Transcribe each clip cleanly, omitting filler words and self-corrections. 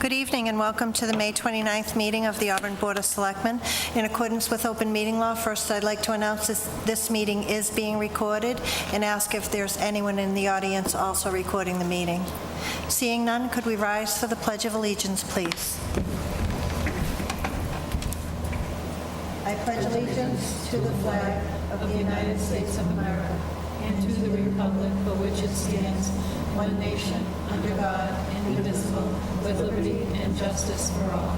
Good evening and welcome to the May 29th meeting of the Auburn Board of Selectmen. In accordance with open meeting law, first I'd like to announce this meeting is being recorded and ask if there's anyone in the audience also recording the meeting. Seeing none, could we rise for the Pledge of Allegiance, please? I pledge allegiance to the flag of the United States of America and to the republic for which it stands, one nation, under God, indivisible, with liberty and justice for all.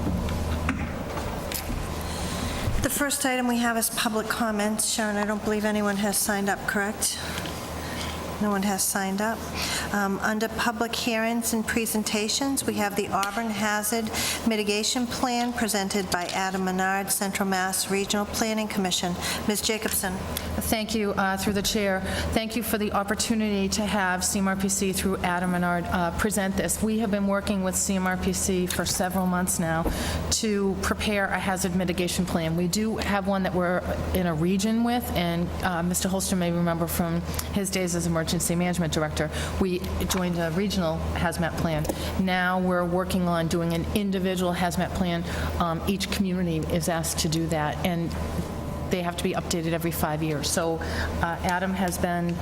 The first item we have is public comments. Sharon, I don't believe anyone has signed up, correct? No one has signed up. Under public hearings and presentations, we have the Auburn Hazard Mitigation Plan presented by Adam Menard, Central Mass Regional Planning Commission. Ms. Jacobson. Thank you, through the chair. Thank you for the opportunity to have CMRPC through Adam Menard present this. We have been working with CMRPC for several months now to prepare a hazard mitigation plan. We do have one that we're in a region with, and Mr. Holster may remember from his days as Emergency Management Director, we joined a regional hazmat plan. Now we're working on doing an individual hazmat plan. Each community is asked to do that, and they have to be updated every 5 years. So Adam has been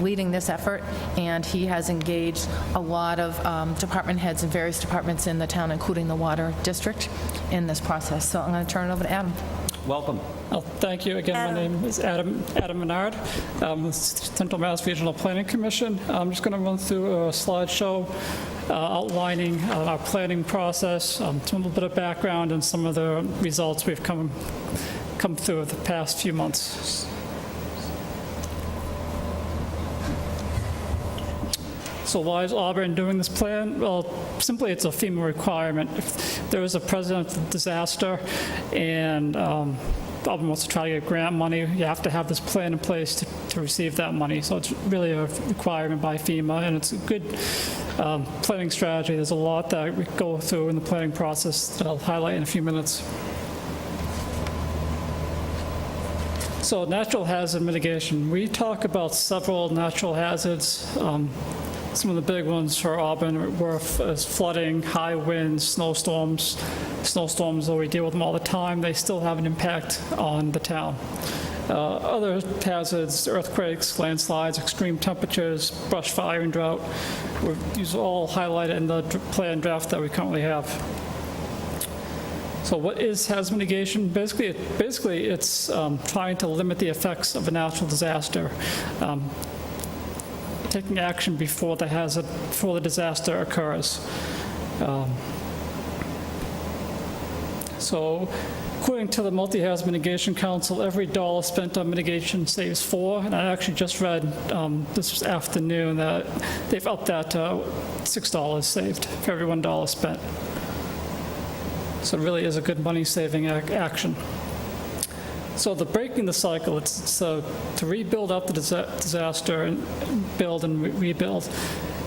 leading this effort, and he has engaged a lot of department heads in various departments in the town, including the water district, in this process. So I'm going to turn it over to Adam. Welcome. Well, thank you again. Adam. My name is Adam Menard, Central Mass Regional Planning Commission. I'm just going to run through a slideshow outlining our planning process, some little bit of background, and some of the results we've come through the past few months. So why is Auburn doing this plan? Well, simply it's a FEMA requirement. If there is a presidential disaster and Auburn wants to try to get grant money, you have to have this plan in place to receive that money. So it's really a requirement by FEMA, and it's a good planning strategy. There's a lot that we go through in the planning process that I'll highlight in a few minutes. So natural hazard mitigation. We talk about several natural hazards. Some of the big ones for Auburn were flooding, high winds, snowstorms. Snowstorms, though we deal with them all the time, they still have an impact on the town. Other hazards, earthquakes, landslides, extreme temperatures, brush fire and drought. These are all highlighted in the plan draft that we currently have. So what is hazard mitigation? Basically it's trying to limit the effects of a natural disaster. Taking action before the disaster occurs. So, according to the Multi-Hazard Mitigation Council, every dollar spent on mitigation saves 4. And I actually just read this afternoon that they've upped that to $6 saved for every $1 spent. So it really is a good money-saving action. So the breaking the cycle, it's to rebuild up the disaster and build and rebuild.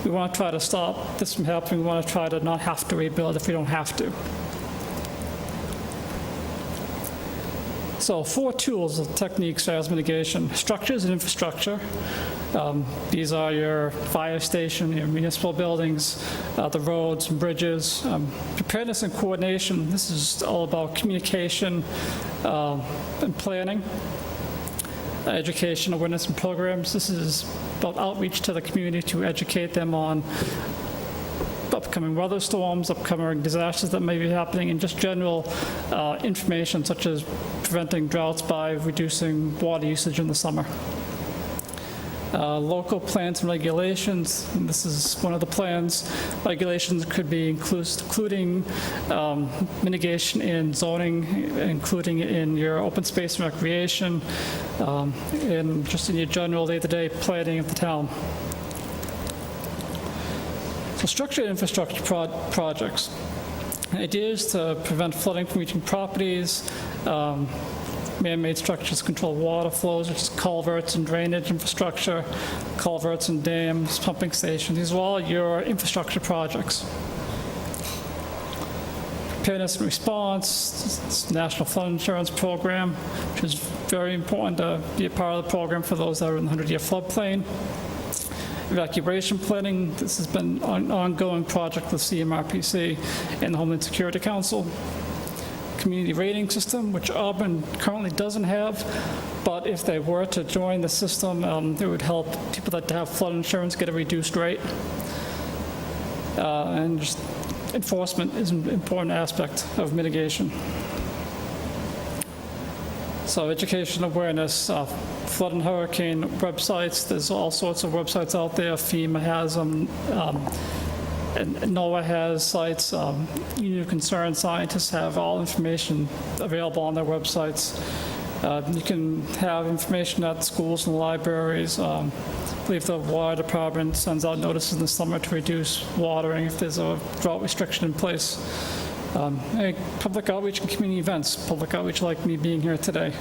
We want to try to stop this from happening. We want to try to not have to rebuild if we don't have to. So 4 tools of techniques for hazard mitigation: structures and infrastructure. These are your fire station, your municipal buildings, the roads and bridges. Preparedness and coordination. This is all about communication and planning. Education, awareness, and programs. This is about outreach to the community to educate them on upcoming weather storms, upcoming disasters that may be happening, and just general information such as preventing droughts by reducing water usage in the summer. Local plans and regulations, and this is one of the plans. Regulations could be including mitigation in zoning, including in your open space and recreation, and just in your general day-to-day planning of the town. So structured infrastructure projects. The idea is to prevent flooding from reaching properties, man-made structures control water flows, which is culverts and drainage infrastructure, culverts and dams, pumping stations. These are all your infrastructure projects. Preparedness and response, it's the National Flood Insurance Program, which is very important to be a part of the program for those that are in the 100-year floodplain. Evacuation planning, this has been an ongoing project with CMRPC and the Homeland Security Council. Community rating system, which Auburn currently doesn't have, but if they were to join the system, it would help people that have flood insurance get a reduced rate. And just enforcement is an important aspect of mitigation. So education awareness, flood and hurricane websites, there's all sorts of websites out there. FEMA has them, and NOAA has sites. Union of Concerned Scientists have all information available on their websites. You can have information at schools and libraries. I believe the water department sends out notices in the summer to reduce watering if there's a drought restriction in place. Public outreach and community events, public outreach like me being here today.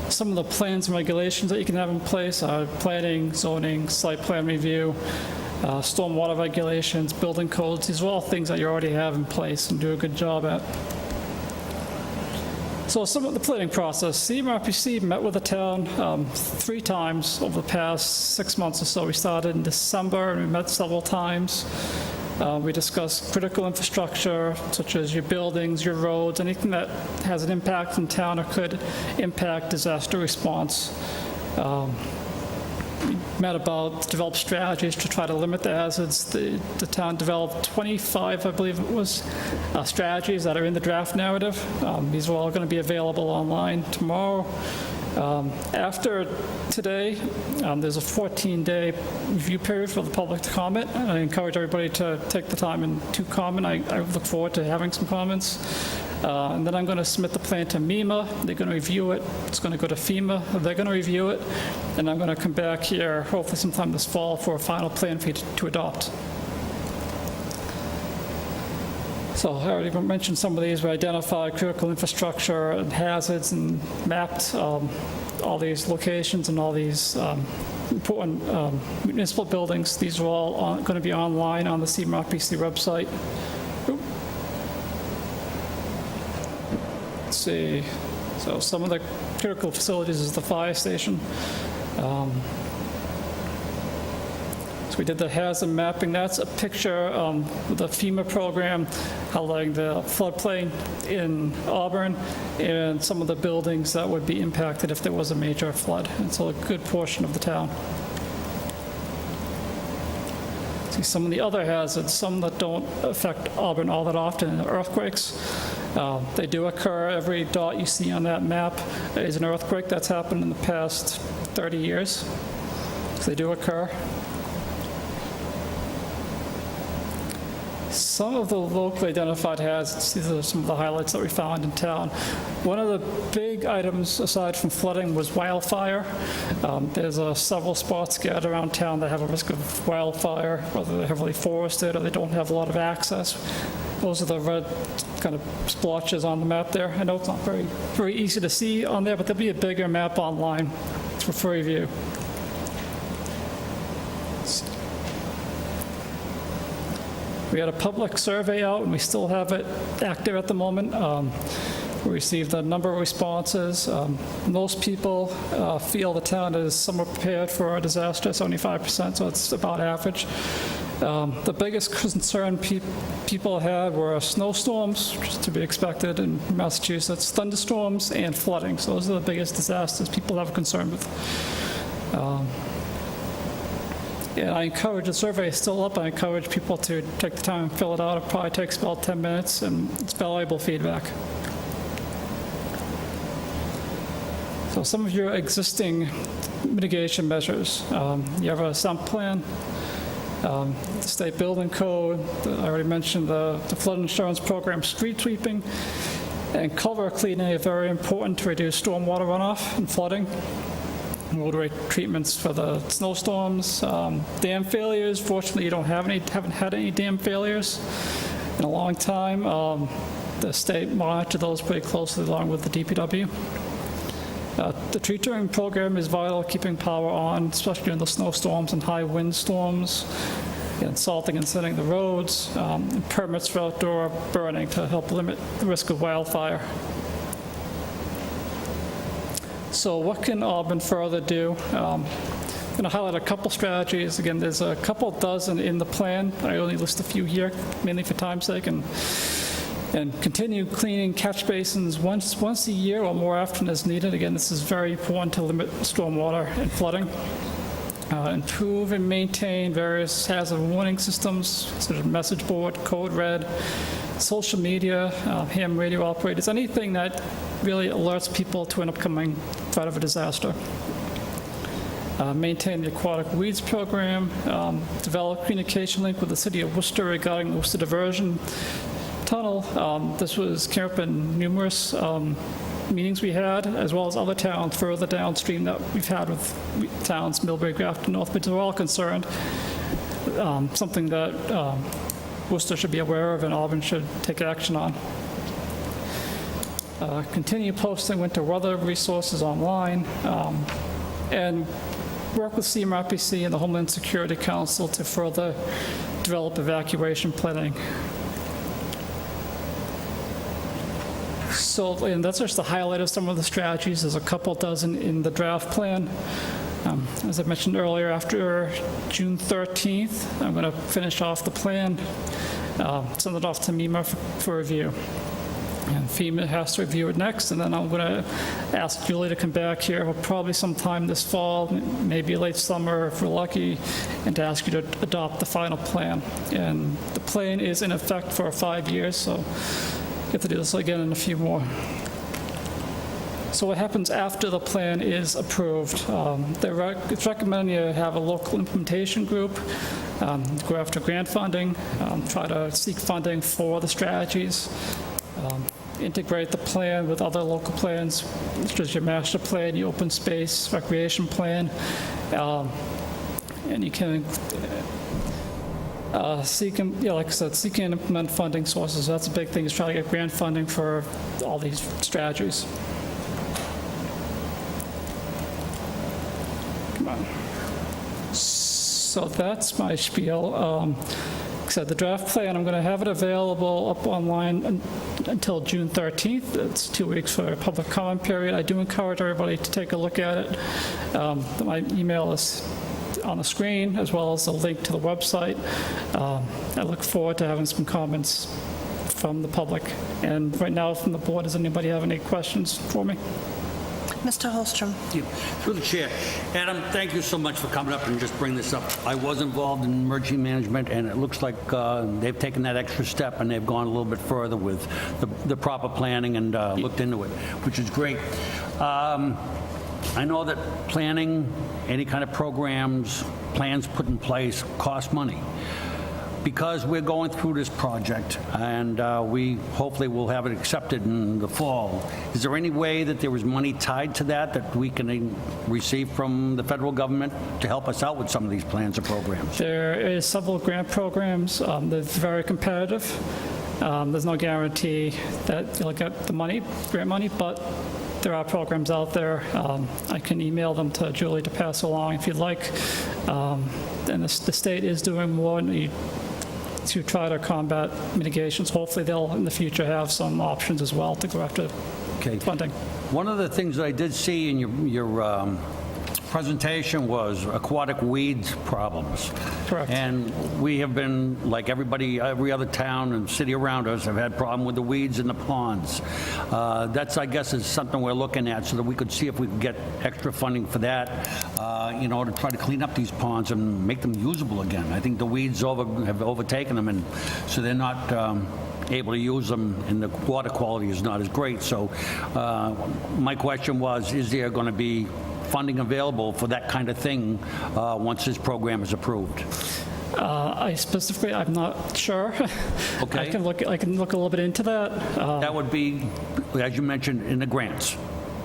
Some of the plans and regulations that you can have in place are planning, zoning, site plan review, stormwater regulations, building codes. These are all things that you already have in place and do a good job at. So some of the planning process, CMRPC met with the town 3 times over the past 6 months or so. We started in December and we met several times. We discussed critical infrastructure, such as your buildings, your roads, anything that has an impact in town or could impact disaster response. We met about develop strategies to try to limit the hazards. The town developed 25, I believe it was, strategies that are in the draft narrative. These are all going to be available online tomorrow. After today, there's a 14-day review period for the public to comment. I encourage everybody to take the time and to comment. I look forward to having some comments. And then I'm going to submit the plan to MEMA. They're going to review it. It's going to go to FEMA. They're going to review it. And I'm going to come back here, hopefully sometime this fall, for a final plan for you to adopt. So I already mentioned some of these. We identified critical infrastructure and hazards and mapped all these locations and all these important municipal buildings. These are all going to be online on the CMRPC website. Let's see. So some of the critical facilities is the fire station. We did the hazard mapping. That's a picture of the FEMA program highlighting the floodplain in Auburn and some of the buildings that would be impacted if there was a major flood. And so a good portion of the town. See some of the other hazards, some that don't affect Auburn all that often, earthquakes. They do occur. Every dot you see on that map is an earthquake that's happened in the past 30 years. So they do occur. Some of the locally identified hazards, these are some of the highlights that we found in town. One of the big items, aside from flooding, was wildfire. There's sseveral spots scattered around town that have a risk of wildfire, whether they're heavily forested or they don't have a lot of access. Those are the red kind of splotches on the map there. I know it's not very easy to see on there, but there'll be a bigger map online for review. We had a public survey out, and we still have it active at the moment. We received a number of responses. Most people feel the town is somewhat prepared for a disaster, 75%, so it's about average. The biggest concern people had were snowstorms, which is to be expected in Massachusetts, thunderstorms, and flooding. So those are the biggest disasters people have a concern with. And I encourage, the survey is still up, I encourage people to take the time and fill it out. It probably takes about 10 minutes, and it's valuable feedback. So some of your existing mitigation measures. You have a SUMP plan, the state building code, I already mentioned the flood insurance program, street sweeping, and culvert cleaning are very important to reduce stormwater runoff and flooding. Roadway treatments for the snowstorms, dam failures. Fortunately, you haven't had any dam failures in a long time. The state monitored those pretty closely along with the DPW. The tree trimming program is vital, keeping power on, especially during the snowstorms and high wind storms, and salting and thinning the roads, and permits for outdoor burning to help limit the risk of wildfire. So what can Auburn further do? going to highlight a couple strategies. Again, there's a couple dozen in the plan. I only list a few here, mainly for time's sake, and continue cleaning catch basins once a year or more often as needed. Again, this is very important to limit stormwater and flooding. Improve and maintain various hazard warning systems, such as message board, code red, social media, ham radio operators, anything that really alerts people to an upcoming threat of a disaster. Maintain the aquatic weeds program, develop communication link with the City of Worcester regarding the Worcester Diversion Tunnel. This came up in numerous meetings we had, as well as other towns further downstream that we've had with towns, Millbury, Grafton, Northbridge. They're all concerned. Something that Worcester should be aware of and Auburn should take action on. Continue posting winter weather resources online, and work with CMRPC and the Homeland Security Council to further develop evacuation planning. So, and that's just the highlight of some of the strategies. There's a couple dozen in the draft plan. As I mentioned earlier, after June 13th, I'm going to finish off the plan, send it off to MEMA for review. And FEMA has to review it next, and then I'm going to ask Julie to come back here probably sometime this fall, maybe late summer if we're lucky, and to ask you to adopt the final plan. And the plan is in effect for 5 years, so you have to do this again in a few more. So what happens after the plan is approved? It's recommended you have a local implementation group, go after grant funding, try to seek funding for the strategies, integrate the plan with other local plans, such as your master plan, your open space, recreation plan, and you can seek and, like I said, seek and implement funding sources. That's a big thing, is try to get grant funding for all these strategies. Come on. So that's my spiel. Like I said, the draft plan, I'm going to have it available up online until June 13th. It's 2 weeks for a public comment period. I do encourage everybody to take a look at it. My email is on the screen, as well as a link to the website. I look forward to having some comments from the public. And right now, from the board, does anybody have any questions for me? Mr. Holstrom. Through the chair. Adam, thank you so much for coming up and just bringing this up. I was involved in emergency management, and it looks like they've taken that extra step and they've gone a little bit further with the proper planning and looked into it, which is great. I know that planning, any kind of programs, plans put in place cost money. Because we're going through this project, and we hopefully will have it accepted in the fall, is there any way that there was money tied to that we can receive from the federal government to help us out with some of these plans or programs? There is several grant programs. They're very competitive. There's no guarantee that you'll get the money, grant money, but there are programs out there. I can email them to Julie to pass along if you'd like. And the state is doing more to try to combat mitigations. Hopefully they'll in the future have some options as well to go after funding. One of the things that I did see in your presentation was aquatic weeds problems. Correct. And we have been, like everybody, every other town and city around us have had problem with the weeds in the ponds. That's, I guess, is something we're looking at so that we could see if we could get extra funding for that, to try to clean up these ponds and make them usable again. I think the weeds have overtaken them, and so they're not able to use them, and the water quality is not as great. So my question was, is there going to be funding available for that kind of thing once this program is approved? I'm not sure. Okay. I can look a little bit into that. That would be, as you mentioned, in the grants.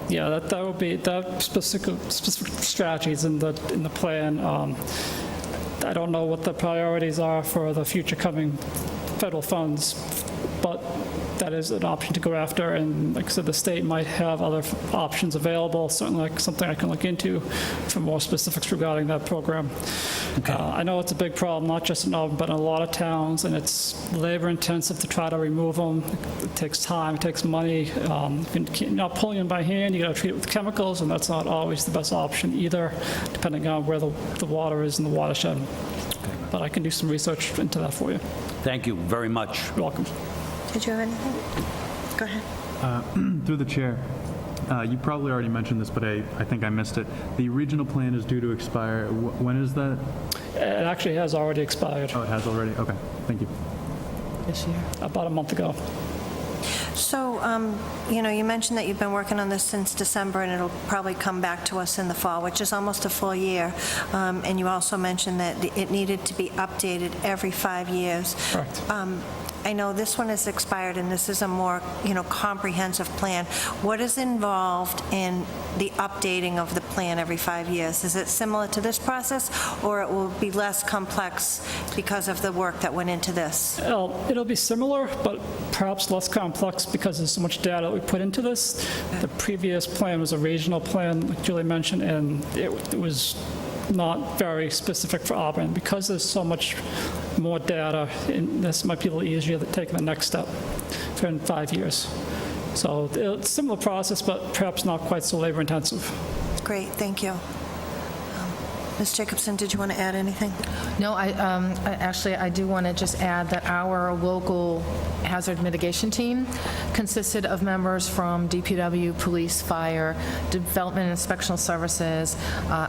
Yeah, that would be that specific strategies in the plan. I don't know what the priorities are for the future coming federal funds, but that is an option to go after, and like I said, the state might have other options available, certainly like something I can look into for more specifics regarding that program. I know it's a big problem, not just in Auburn, but in a lot of towns, and it's labor-intensive to try to remove them. It takes time, it takes money. You're not pulling them by hand, you got to treat it with chemicals, and that's not always the best option either, depending on where the water is in the watershed. But I can do some research into that for you. Thank you very much. You're welcome. Did you have anything? Go ahead. Through the chair, you probably already mentioned this, but I think I missed it. The regional plan is due to expire. When is that? It actually has already expired, Oh, it has already? Okay, thank you. This year. about a month ago. So, you mentioned that you've been working on this since December, and it'll probably come back to us in the fall, which is almost a full year. And you also mentioned that it needed to be updated every 5 years. Correct. I know this one has expired, and this is a more, comprehensive plan. What is involved in the updating of the plan every 5 years? Is it similar to this process, or it will be less complex because of the work that went into this? It'll be similar, but perhaps less complex because there's so much data we put into this. The previous plan was a regional plan, like Julie mentioned, and it was not very specific for Auburn. Because there's so much more data, and this might be a little easier than taking the next step for in 5 years. So it's a similar process, but perhaps not quite so labor-intensive. Great, thank you. Ms. Jacobson, did you want to add anything? No, I do want to just add that our local hazard mitigation team consisted of members from DPW, police, fire, development and inspectional services,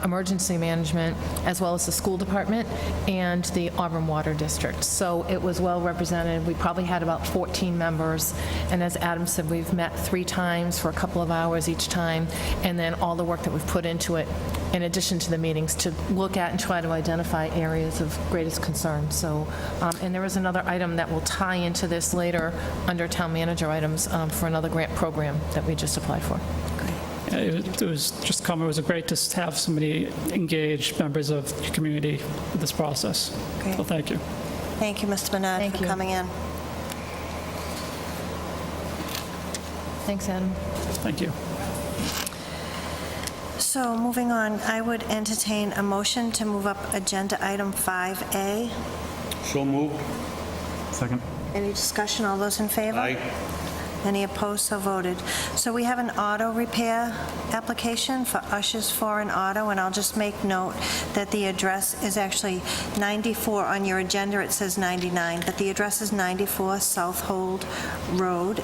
emergency management, as well as the school department and the Auburn Water District. So it was well represented. We probably had about 14 members, and as Adam said, we've met 3 times for a couple of hours each time, and then all the work that we've put into it, in addition to the meetings, to look at and try to identify areas of greatest concern. So, and there is another item that will tie into this later under town manager items for another grant program that we just applied for. It was just comment. It was great to have so many engaged members of the community with this process. Great. So thank you. Thank you, Mr. Bernard, Thank for you. coming in. Thanks, Adam. Thank you. So, moving on, I would entertain a motion to move up agenda item 5A. So moved. Second? Any discussion? All those in favor? Aye. Any opposed? So voted. So we have an auto repair application for Ushers Foreign Auto, and I'll just make note that the address is actually 94. On your agenda, it says 99, but the address is 94 South Hold Road.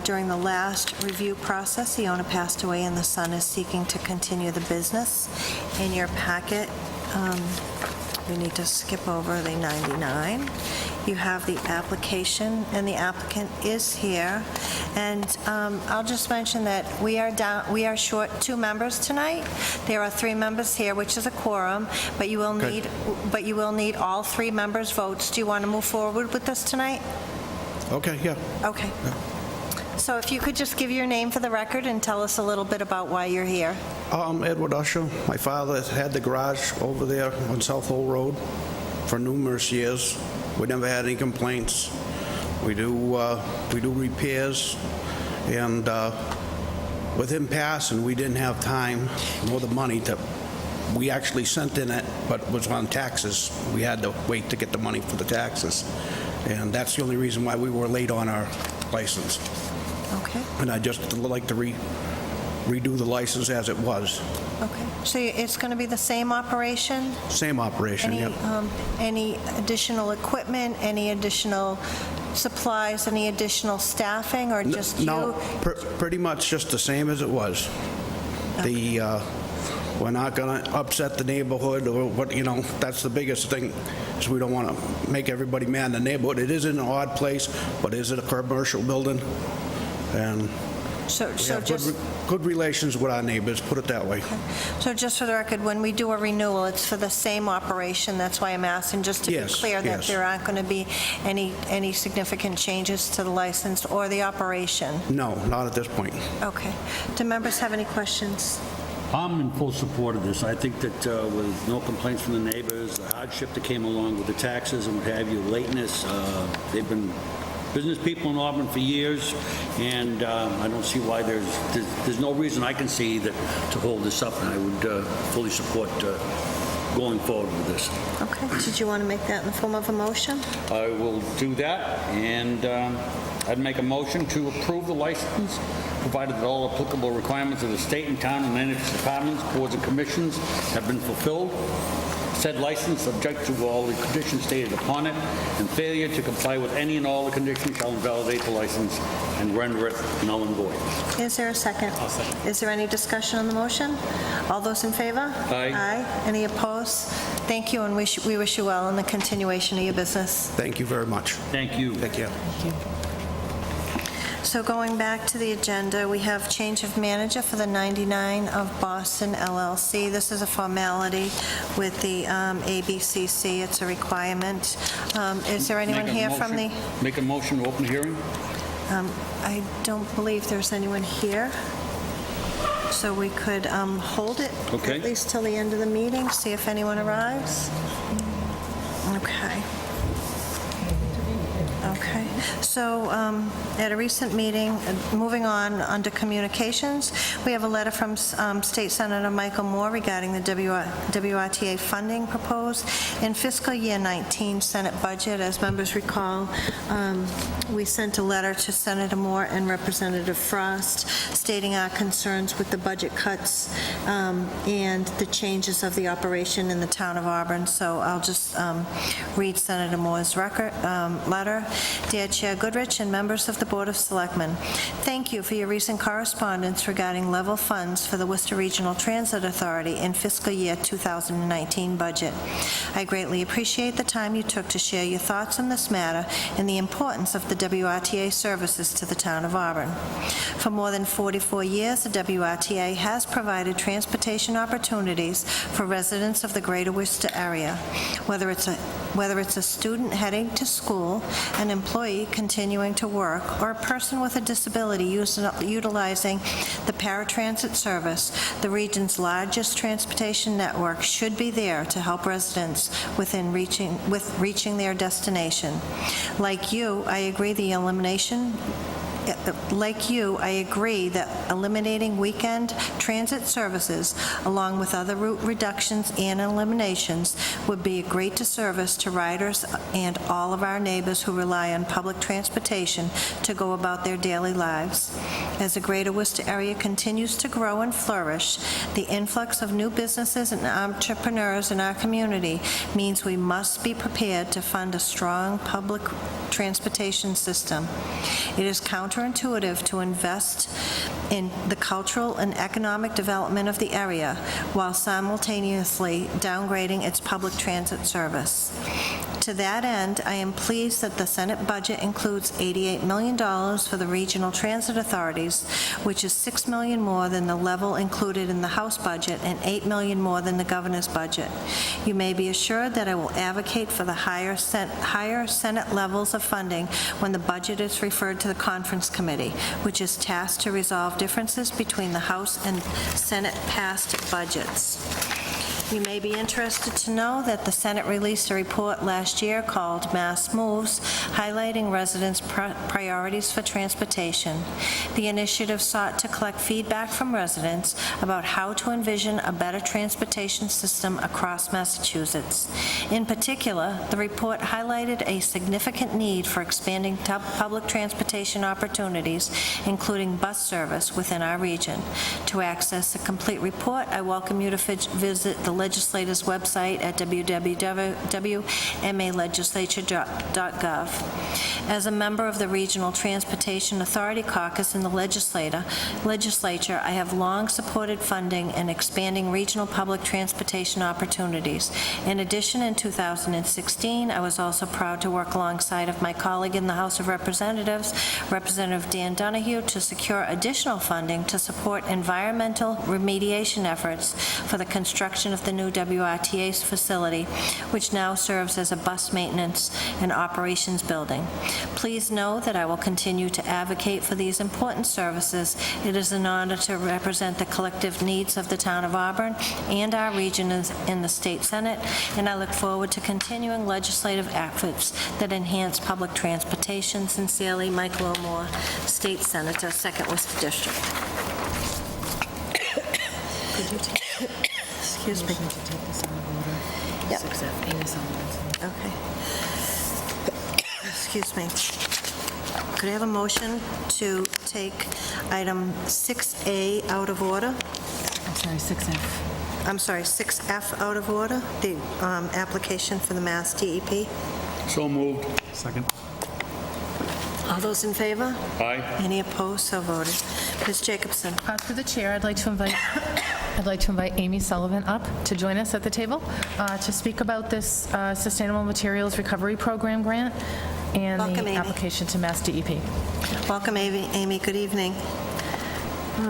During the last review process, the owner passed away, and the son is seeking to continue the business. In your packet, we need to skip over the 99. You have the application, and the applicant is here. And I'll just mention that we are short 2 members tonight. There are 3 members here, which is a quorum, but you will need all 3 members' votes. Do you want to move forward with this tonight? Okay, yeah. Okay. So if you could just give your name for the record and tell us a little bit about why you're here. Edward Usher. My father had the garage over there on South Hole Road for numerous years. We never had any complaints. We do repairs, and with him passing, we didn't have time nor the money to. We actually sent in it, but it was on taxes. We had to wait to get the money for the taxes, and that's the only reason why we were late on our license. Okay, And I'd just like to redo the license as it was. okay. So it's going to be the same operation? Same operation, Any, yep. any additional equipment, any additional supplies, any additional staffing, or just you? No, pretty much just the same as it was. We're not going to upset the neighborhood, or what, that's the biggest thing, is we don't want to make everybody mad in the neighborhood. It is in an odd place, but is it a commercial building? And So we so have just, good relations with our neighbors, put it that way. so just for the record, when we do a renewal, it's for the same operation? That's why I'm asking, just to be Yes, clear that yes. there aren't going to be any significant changes to the license or the operation? No, not at this point. Okay. Do members have any questions? I'm in full support of this. I think that with no complaints from the neighbors, the hardship that came along with the taxes and what have you, lateness, they've been business people in Auburn for years, and I don't see why there's no reason I can see that to hold this up, and I would fully support going forward with this. Okay, did you want to make that in the form of a motion? I will do that, and I'd make a motion to approve the license, provided that all applicable requirements of the state and town and its departments, boards, and commissions have been fulfilled. Said license, subject to all the conditions stated upon it, and failure to comply with any and all the conditions shall invalidate the license and render it null and void. Is there a second? I'll second. Is there any discussion on the motion? All those in favor? Aye. Aye. Any opposed? Thank you, and we wish you well in the continuation of your business. Thank you very much. Thank you. Take care. So going back to the agenda, we have change of manager for the 99 of Boston LLC. This is a formality with the ABCC. It's a requirement. Is there anyone here from the... Make a motion to open the hearing? I don't believe there's anyone here, so we could hold it Okay. at least till the end of the meeting, see if anyone arrives. Okay. Okay, so at a recent meeting, moving on under communications, we have a letter from State Senator Michael Moore regarding the WRTA funding proposed in fiscal year 19 Senate budget. As members recall, we sent a letter to Senator Moore and Representative Frost stating our concerns with the budget cuts and the changes of the operation in the town of Auburn. So I'll just read Senator Moore's letter. Dear Chair Goodrich and members of the Board of Selectmen, thank you for your recent correspondence regarding level funds for the Worcester Regional Transit Authority in fiscal year 2019 budget. I greatly appreciate the time you took to share your thoughts on this matter and the importance of the WRTA services to the town of Auburn. For more than 44 years, the WRTA has provided transportation opportunities for residents of the greater Worcester area, whether it's a student heading to school, an employee continuing to work, or a person with a disability utilizing the paratransit service. The region's largest transportation network should be there to help residents with reaching their destination. Like you, I agree that eliminating weekend transit services, along with other route reductions and eliminations, would be a great disservice to riders and all of our neighbors who rely on public transportation to go about their daily lives. As the greater Worcester area continues to grow and flourish, the influx of new businesses and entrepreneurs in our community means we must be prepared to fund a strong public transportation system. It is counterintuitive to invest in the cultural and economic development of the area while simultaneously downgrading its public transit service. To that end, I am pleased that the Senate budget includes $88 million for the regional transit authorities, which is $6 million more than the level included in the House budget and $8 million more than the governor's budget. You may be assured that I will advocate for the higher Senate levels of funding when the budget is referred to the Conference Committee, which is tasked to resolve differences between the House and Senate passed budgets. You may be interested to know that the Senate released a report last year called Mass Moves, highlighting residents' priorities for transportation. The initiative sought to collect feedback from residents about how to envision a better transportation system across Massachusetts. In particular, the report highlighted a significant need for expanding public transportation opportunities, including bus service within our region. To access the complete report, I welcome you to visit the legislator's website at www.malegislature.gov. As a member of the Regional Transportation Authority Caucus in the legislature, I have long supported funding and expanding regional public transportation opportunities. In addition, in 2016, I was also proud to work alongside of my colleague in the House of Representatives, Representative Dan Donahue, to secure additional funding to support environmental remediation efforts for the construction of the the new WRTA's facility, which now serves as a bus maintenance and operations building. Please know that I will continue to advocate for these important services. It is an honor to represent the collective needs of the town of Auburn and our region in the state senate, and I look forward to continuing legislative efforts that enhance public transportation. Sincerely, Michael O'More, State Senator, 2nd Worcester District. Excuse me. Yep. Okay. Excuse me. Could I have a motion to take item 6A out of order? I'm sorry, 6F. I'm sorry, 6F out of order, the application for the Mass DEP. So moved. Second. All those in favor? Aye. Any opposed? So voted. Ms. Jacobson. Through the chair, I'd like to invite Amy Sullivan up to join us at the table to speak about this Sustainable Materials Recovery Program grant and Welcome, the Amy. application to Mass DEP. Welcome, Amy. Good evening.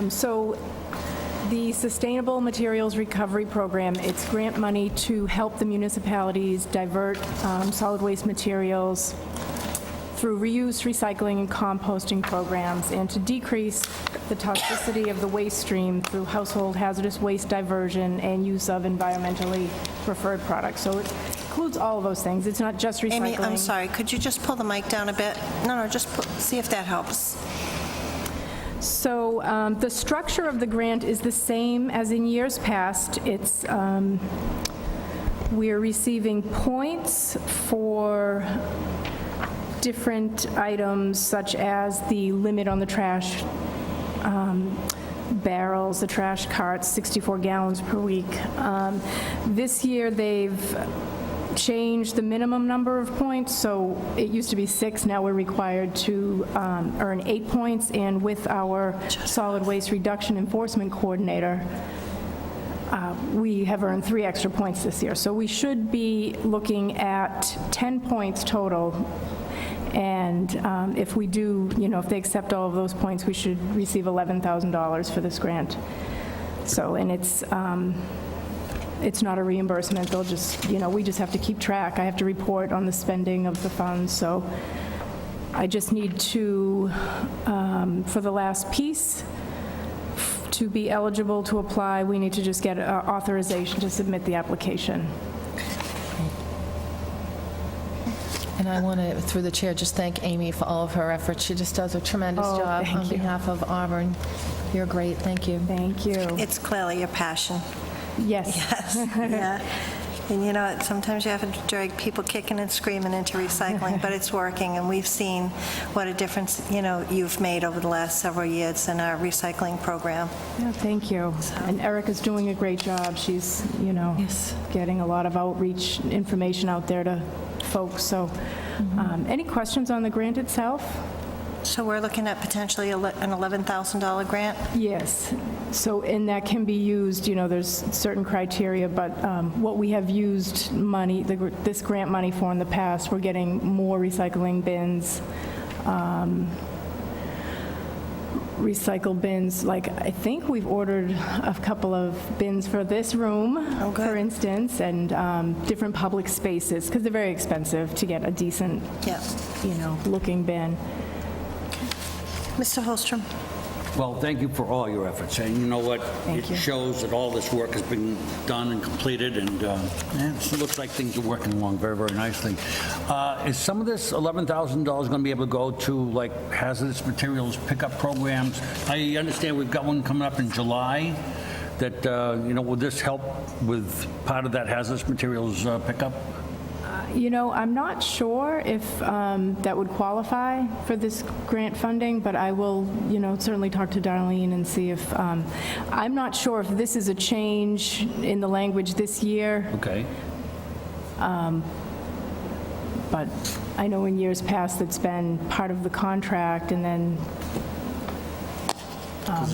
So the Sustainable Materials Recovery Program, it's grant money to help the municipalities divert solid waste materials through reuse, recycling, and composting programs, and to decrease the toxicity of the waste stream through household hazardous waste diversion and use of environmentally preferred products. So it includes all of those things. It's not just recycling. Amy, I'm sorry, could you just pull the mic down a bit? No, just see if that helps. So the structure of the grant is the same as in years past. It's, we're receiving points for different items such as the limit on the trash barrels, the trash carts, 64 gallons per week. This year, they've changed the minimum number of points, so it used to be 6, now we're required to earn 8 points, and with our solid waste reduction enforcement coordinator, we have earned 3 extra points this year. So we should be looking at 10 points total, and if we do, if they accept all of those points, we should receive $11,000 for this grant. So, and it's not a reimbursement, they'll just, we just have to keep track. I have to report on the spending of the funds, so I just need to, for the last piece, to be eligible to apply, we need to just get authorization to submit the application. And I want to, through the chair, just thank Amy for all of her efforts. She just does a tremendous job thank on you. behalf of Auburn. You're great, thank you. Thank you. It's clearly your passion. Yes. Yes, yeah. And sometimes you have to drag people kicking and screaming into recycling, but it's working, and we've seen what a difference, you've made over the last several years in our recycling program. Yeah, thank you. And Erica's doing a great job. She's, Yes. getting a lot of outreach information out there to folks. So any questions on the grant itself? So we're looking at potentially an $11,000 grant? Yes. So, and that can be used, there's certain criteria, but what we have used money, this grant money for in the past, we're getting more recycling bins, recycle bins, like I think we've ordered a couple of bins for this room, for instance, and different public spaces, because they're very expensive to get a decent, Yeah. looking bin. Mr. Holstrom? Well, thank you for all your efforts, and you know what? Thank you. It shows that all this work has been done and completed, and it looks like things are working along very, very nicely. Is some of this $11,000 going to be able to go to, like, hazardous materials pickup programs? I understand we've got one coming up in July, that, will this help with part of that hazardous materials pickup? I'm not sure if that would qualify for this grant funding, but I will, certainly talk to Darlene and see if, I'm not sure if this is a change in the language this year, Okay. but I know in years past it's been part of the contract, and then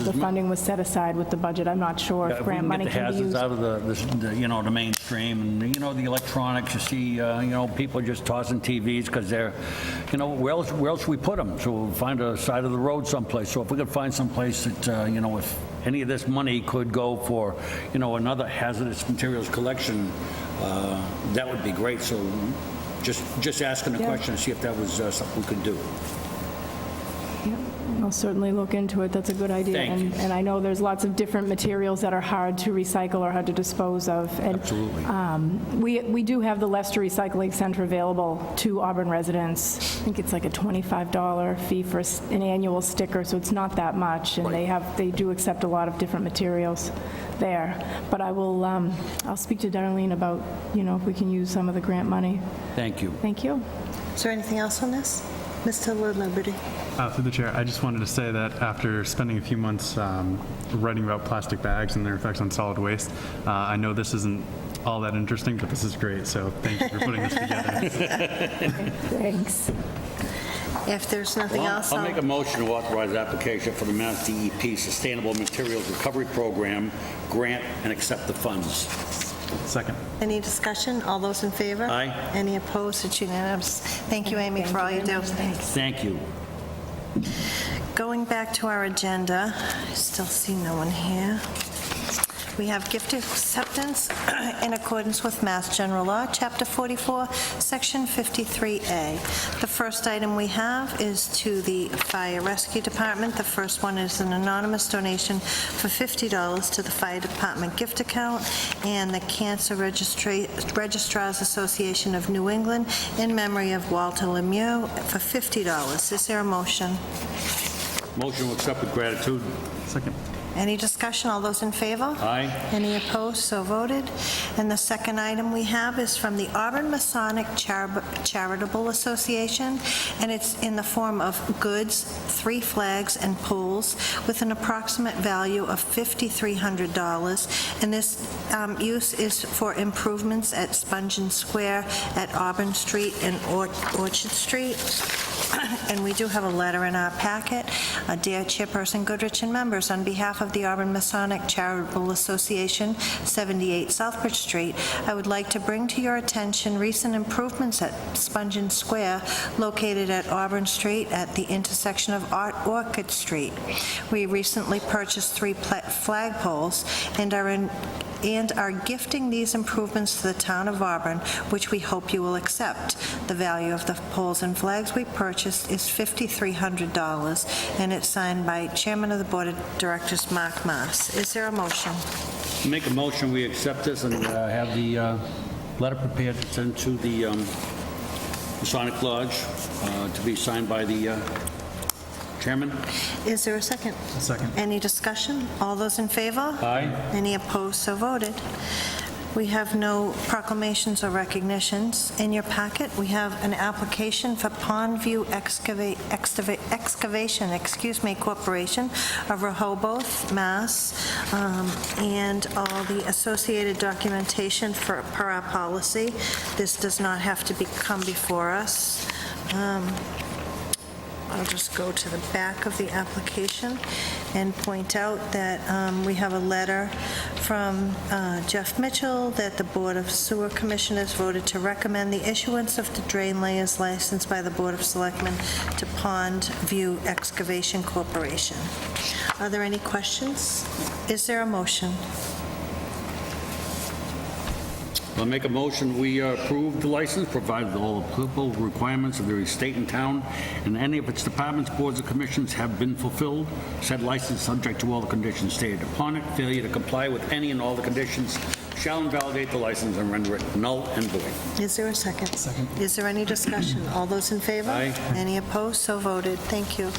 the funding was set aside with the budget. I'm not sure if grant money can be If we can used. get the hazards out of the mainstream, and, the electronics, you see, people just tossing TVs because they're, where else we put them? So we'll find a side of the road someplace. So if we could find someplace that, any of this money could go for, another hazardous materials collection, that would be great. So just asking a Yeah. question to see if that was something we could do. Yep, I'll certainly look into it. That's a good idea. Thank you. And I know there's lots of different materials that are hard to recycle or hard to dispose of. And, Absolutely. we do have the Leicester Recycling Center available to Auburn residents. I think it's like a $25 fee for an annual sticker, so it's not that much. And they do accept a lot of different materials there. But I'll speak to Darlene about, if we can use some of the grant money. Thank you. Thank you. Is there anything else on this? Mr. Liberty? Through the chair, I just wanted to say that after spending a few months writing about plastic bags and their effects on solid waste, I know this isn't all that interesting, but this is great, so thank you for putting this together. Thanks. If there's nothing Well, else, I'll make a motion to authorize application for the Mass DEP Sustainable Materials Recovery Program grant and accept the funds. Second. Any discussion? All those in favor? Aye. Any opposed? It's unanimous. Thank you, Amy, for all you do. Thank you. Going back to our agenda, I still see no one here. We have gift acceptance in accordance with Mass General Law, Chapter 44, Section 53A. The first item we have is to the Fire Rescue Department. The first one is an anonymous donation for $50 to the Fire Department gift account and the Cancer Registrars Association of New England in memory of Walter Lemieux for $50. Is there a motion? Motion to accept with gratitude. Second. Any discussion? All those in favor? Aye. Any opposed? So voted. And the second item we have is from the Auburn Masonic Charitable Association, and it's in the form of goods, 3 flags and poles with an approximate value of $5,300. And this use is for improvements at Spungen Square, at Auburn Street and Orchard Street. And we do have a letter in our packet. Dear Chairperson Goodrich and members, on behalf of the Auburn Masonic Charitable Association, 78 Southbridge Street, I would like to bring to your attention recent improvements at Spungen Square, located at Auburn Street at the intersection of Orchard Street. We recently purchased 3 flagpoles and are gifting these improvements to the town of Auburn, which we hope you will accept. The value of the poles and flags we purchased is $5,300, and it's signed by Chairman of the Board of Directors, Mark Maas. Is there a motion? Make a motion, we accept this and have the letter prepared to send to the Masonic Lodge to be signed by the Chairman. Is there a second? Second. Any discussion? All those in favor? Aye. Any opposed? So voted. We have no proclamations or recognitions. In your packet, we have an application for Pondview Excavation Corporation of Rehoboth, Mass., and all the associated documentation per our policy. This does not have to come before us. I'll just go to the back of the application and point out that we have a letter from Jeff Mitchell that the Board of Sewer Commissioners voted to recommend the issuance of the drain layers licensed by the Board of Selectmen to Pondview Excavation Corporation. Are there any questions? Is there a motion? I'll make a motion, we approve the license, provided all applicable requirements of the state and town, and any of its departments, boards, or commissions have been fulfilled. Said license subject to all the conditions stated upon it. Failure to comply with any and all the conditions shall invalidate the license and render it null and void. Is there a second? Second. Is there any discussion? All those in favor? Aye. Any opposed? So voted. Thank you.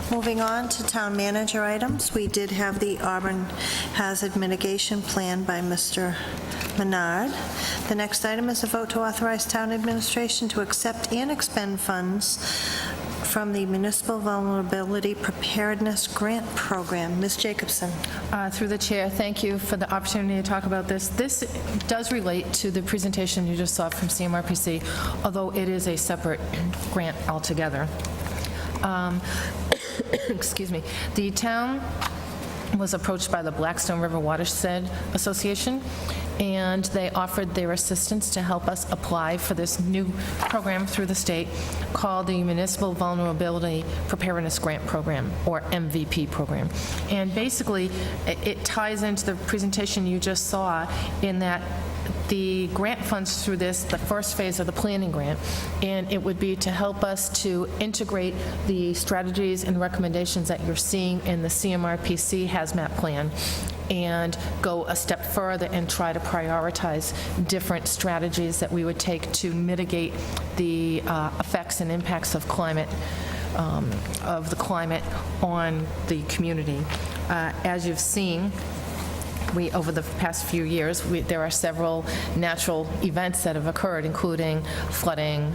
Moving on to town manager items, we did have the Auburn Hazard Mitigation Plan by Mr. Menard. The next item is a vote to authorize town administration to accept and expend funds from the Municipal Vulnerability Preparedness Grant Program. Ms. Jacobson. Through the chair, thank you for the opportunity to talk about this. This does relate to the presentation you just saw from CMRPC, although it is a separate grant altogether. Excuse me. The town was approached by the Blackstone River Watershed Association, and they offered their assistance to help us apply for this new program through the state called the Municipal Vulnerability Preparedness Grant Program, or MVP program. And basically, it ties into the presentation you just saw in that the grant funds through this, the first phase of the planning grant, and it would be to help us to integrate the strategies and recommendations that you're seeing in the CMRPC hazmat plan and go a step further and try to prioritize different strategies that we would take to mitigate the effects and impacts of the climate on the community. As you've seen, over the past few years, there are several natural events that have occurred, including flooding,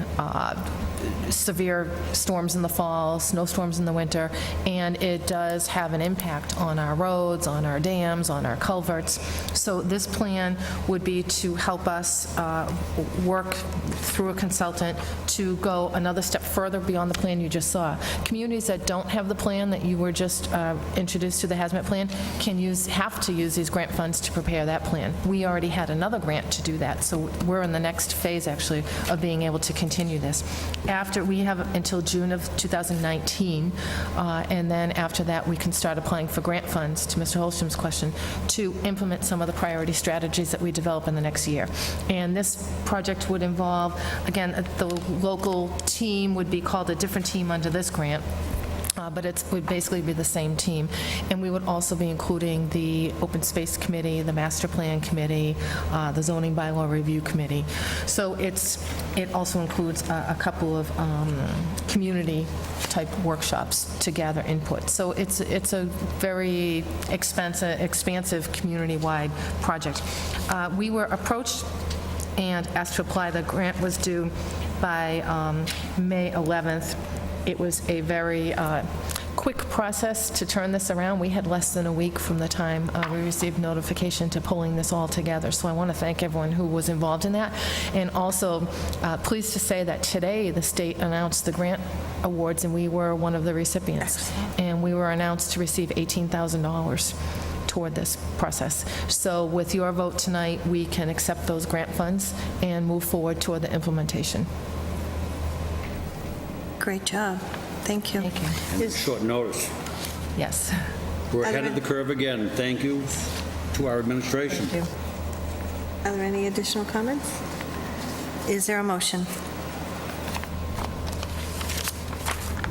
severe storms in the fall, snowstorms in the winter, and it does have an impact on our roads, on our dams, on our culverts. So this plan would be to help us work through a consultant to go another step further beyond the plan you just saw. Communities that don't have the plan that you were just introduced to, the hazmat plan, have to use these grant funds to prepare that plan. We already had another grant to do that, so we're in the next phase, actually, of being able to continue this. After, we have until June of 2019, and then after that, we can start applying for grant funds, to Mr. Holstrom's question, to implement some of the priority strategies that we develop in the next year. And this project would involve, again, the local team would be called a different team under this grant, but it would basically be the same team. And we would also be including the Open Space Committee, the Master Plan Committee, the Zoning Bylaw Review Committee. So it also includes a couple of community-type workshops to gather input. So it's a very expansive community-wide project. We were approached and asked to apply. The grant was due by May 11th. It was a very quick process to turn this around. We had less than a week from the time we received notification to pulling this all together. So I want to thank everyone who was involved in that. And also, pleased to say that today the state announced the grant awards, and we were one of the recipients. Excellent. And we were announced to receive $18,000 toward this process. So with your vote tonight, we can accept those grant funds and move forward toward the implementation. Great job. Thank you. Thank you. And short notice. Yes. We're ahead of the curve again. Thank you to our administration. Thank you. Are there any additional comments? Is there a motion?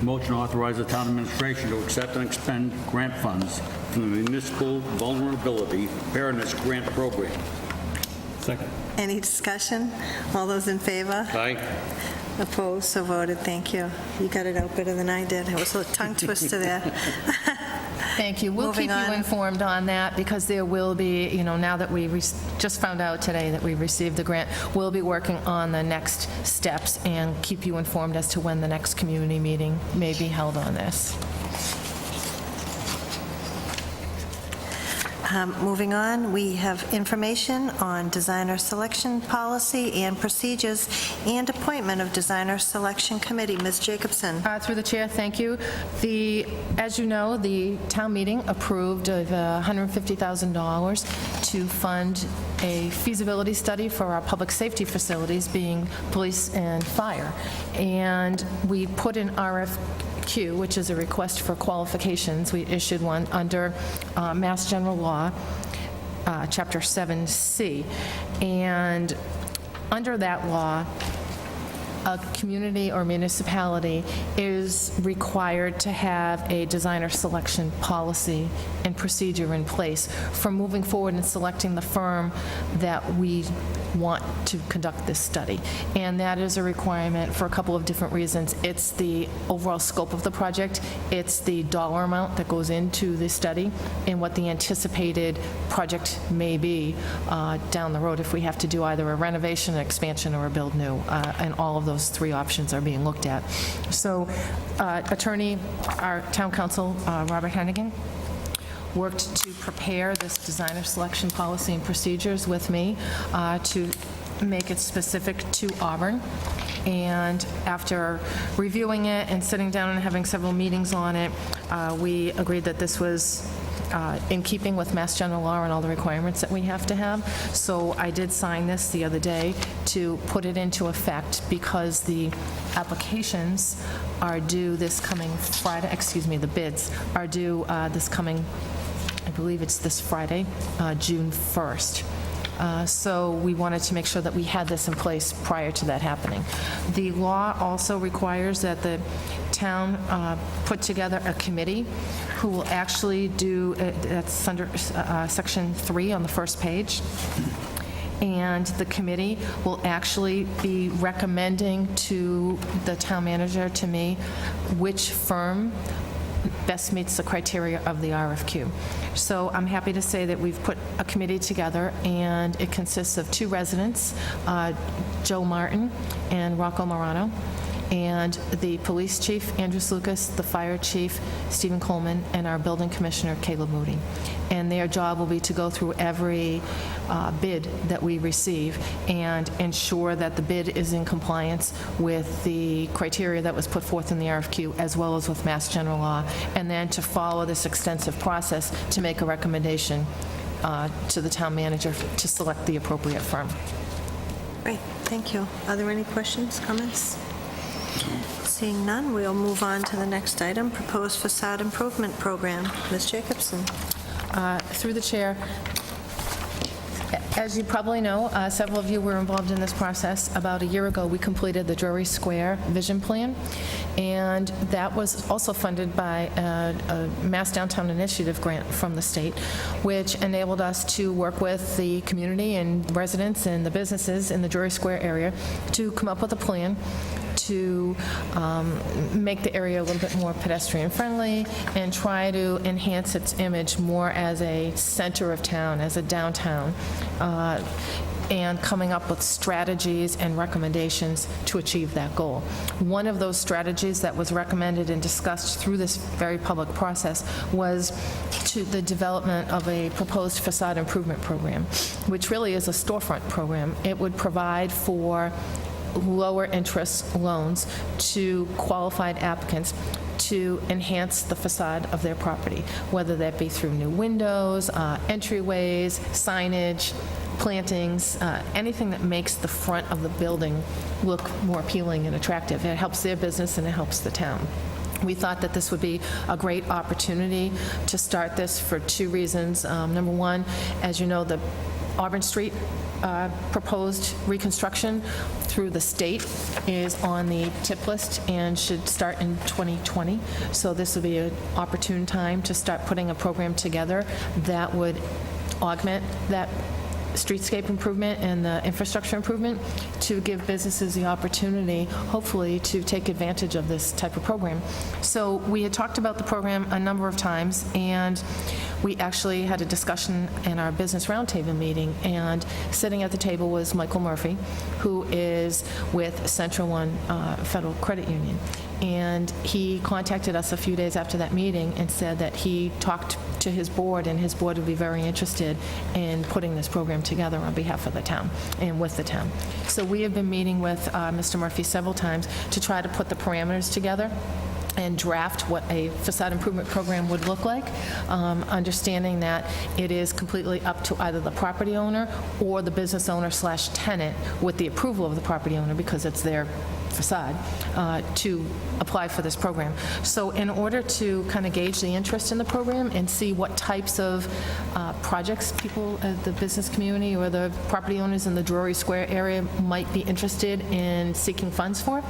Motion to authorize the town administration to accept and expend grant funds from the Municipal Vulnerability Preparedness Grant Program. Second. Any discussion? All those in favor? Aye. Opposed, so voted. Thank you. You got it out better than I did. It was a tongue twister there. Thank you. We'll Moving keep you on. informed on that, because there will be, now that we just found out today that we received the grant, we'll be working on the next steps and keep you informed as to when the next community meeting may be held on this. Moving on, we have information on designer selection policy and procedures and appointment of designer selection committee. Ms. Jacobson. Through the chair, thank you. As you know, the town meeting approved of $150,000 to fund a feasibility study for our public safety facilities, being police and fire. And we put an RFQ, which is a request for qualifications. We issued one under Mass General Law, Chapter 7C. And under that law, a community or municipality is required to have a designer selection policy and procedure in place for moving forward and selecting the firm that we want to conduct this study. And that is a requirement for a couple of different reasons. It's the overall scope of the project, it's the dollar amount that goes into the study, and what the anticipated project may be down the road if we have to do either a renovation, an expansion, or a build new. And all of those three options are being looked at. So our town council, Robert Hennigan, worked to prepare this designer selection policy and procedures with me to make it specific to Auburn. And after reviewing it and sitting down and having several meetings on it, we agreed that this was in keeping with Mass General Law and all the requirements that we have to have. So I did sign this the other day to put it into effect because the applications are due this coming Friday, the bids are due this coming, I believe it's this Friday, June 1st. So we wanted to make sure that we had this in place prior to that happening. The law also requires that the town put together a committee who will actually do, that's under Section 3 on the first page, and the committee will actually be recommending to the town manager, to me, which firm best meets the criteria of the RFQ. So I'm happy to say that we've put a committee together, and it consists of 2 residents, Joe Martin and Rocco Morano, and the police chief, Andrew Lucas, the fire chief, Stephen Coleman, and our building commissioner, Caleb Moody. And their job will be to go through every bid that we receive and ensure that the bid is in compliance with the criteria that was put forth in the RFQ, as well as with Mass General Law, and then to follow this extensive process to make a recommendation to the town manager to select the appropriate firm. Great, thank you. Are there any questions, comments? Seeing none, we'll move on to the next item, proposed facade improvement program. Ms. Jacobson. Through the chair, as you probably know, several of you were involved in this process. About a year ago, we completed the Drury Square Vision Plan, and that was also funded by a Mass Downtown Initiative grant from the state, which enabled us to work with the community and residents and the businesses in the Drury Square area to come up with a plan to make the area a little bit more pedestrian-friendly and try to enhance its image more as a center of town, as a downtown, and coming up with strategies and recommendations to achieve that goal. One of those strategies that was recommended and discussed through this very public process was to the development of a proposed facade improvement program, which really is a storefront program. It would provide for lower interest loans to qualified applicants to enhance the facade of their property, whether that be through new windows, entryways, signage, plantings, anything that makes the front of the building look more appealing and attractive. It helps their business and it helps the town. We thought that this would be a great opportunity to start this for 2 reasons. Number one, as you know, the Auburn Street proposed reconstruction through the state is on the tip list and should start in 2020. So this would be an opportune time to start putting a program together that would augment that streetscape improvement and the infrastructure improvement to give businesses the opportunity, hopefully, to take advantage of this type of program. So we had talked about the program a number of times, and we actually had a discussion in our business roundtable meeting, and sitting at the table was Michael Murphy, who is with Central One Federal Credit Union. And he contacted us a few days after that meeting and said that he talked to his board, and his board would be very interested in putting this program together on behalf of the town and with the town. So we have been meeting with Mr. Murphy several times to try to put the parameters together and draft what a facade improvement program would look like, understanding that it is completely up to either the property owner or the business owner / tenant, with the approval of the property owner, because it's their facade, to apply for this program. So in order to kind of gauge the interest in the program and see what types of projects people, the business community or the property owners in the Drury Square area might be interested in seeking funds for,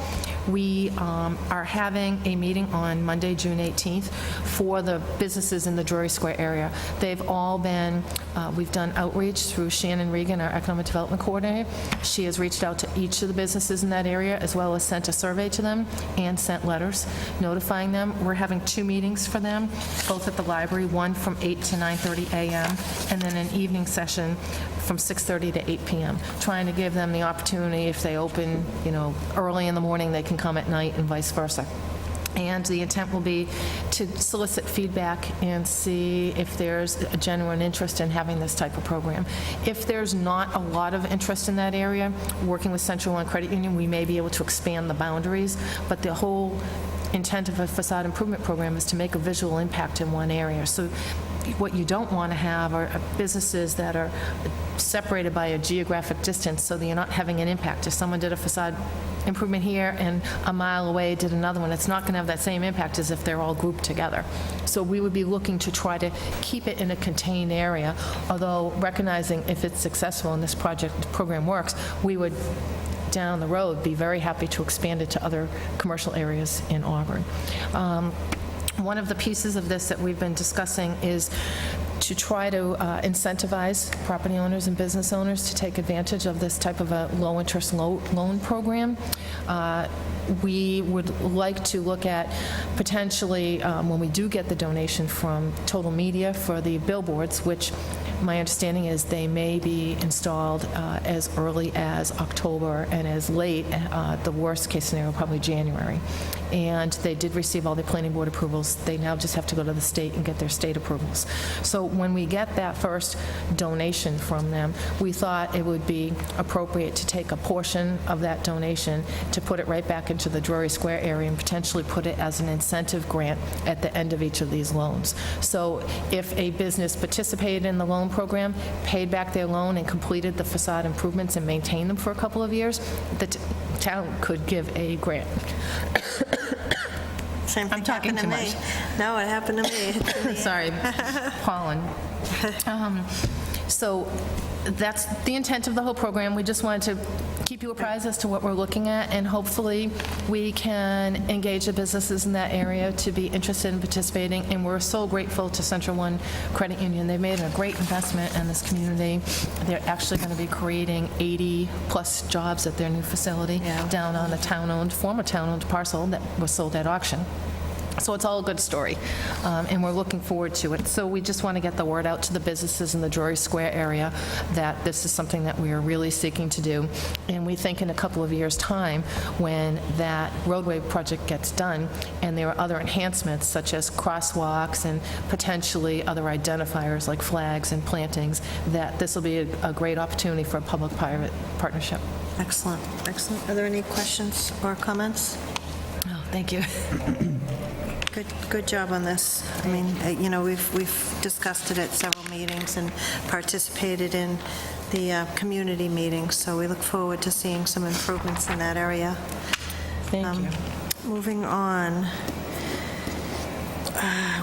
we are having a meeting on Monday, June 18th, for the businesses in the Drury Square area. They've all been, we've done outreach through Shannon Regan, our Economic Development Coordinator. She has reached out to each of the businesses in that area, as well as sent a survey to them and sent letters notifying them. We're having 2 meetings for them, both at the library, one from 8 to 9:30 a.m., and then an evening session from 6:30 to 8 p.m., trying to give them the opportunity, if they open, early in the morning, they can come at night, and vice versa. And the intent will be to solicit feedback and see if there's a genuine interest in having this type of program. If there's not a lot of interest in that area, working with Central One Credit Union, we may be able to expand the boundaries, but the whole intent of a facade improvement program is to make a visual impact in one area. So what you don't want to have are businesses that are separated by a geographic distance so that you're not having an impact. If someone did a facade improvement here and a mile away did another one, it's not going to have that same impact as if they're all grouped together. So we would be looking to try to keep it in a contained area, although recognizing if it's successful and this program works, we would down the road be very happy to expand it to other commercial areas in Auburn. One of the pieces of this that we've been discussing is to try to incentivize property owners and business owners to take advantage of this type of a low-interest loan program. We would like to look at potentially, when we do get the donation from Total Media for the billboards, which my understanding is they may be installed as early as October and as late, the worst case scenario, probably January. And they did receive all their planning board approvals. They now just have to go to the state and get their state approvals. So when we get that first donation from them, we thought it would be appropriate to take a portion of that donation to put it right back into the Drury Square area and potentially put it as an incentive grant at the end of each of these loans. So if a business participated in the loan program, paid back their loan and completed the facade improvements and maintained them for a couple of years, the town could give a grant. Same thing I'm talking happened to too me. much. No, it happened to me. It's in the- Sorry, pollen. So that's the intent of the whole program. We just wanted to keep you apprised as to what we're looking at, and hopefully we can engage the businesses in that area to be interested in participating. And we're so grateful to Central One Credit Union. They've made a great investment in this community. They're actually going to be creating 80-plus jobs at their new facility down on the former town-owned parcel that was sold at auction. So it's all a good story, and we're looking forward to it. So we just want to get the word out to the businesses in the Drury Square area that this is something that we are really seeking to do. And we think in a couple of years' time, when that roadway project gets done, and there are other enhancements such as crosswalks and potentially other identifiers like flags and plantings, that this will be a great opportunity for a public-private partnership. Excellent, excellent. Are there any questions or comments? Oh, thank you. Good job on this. I mean, you know, we've discussed it at several meetings and participated in the community meetings, so we look forward to seeing some improvements in that area. Thank you. Moving on,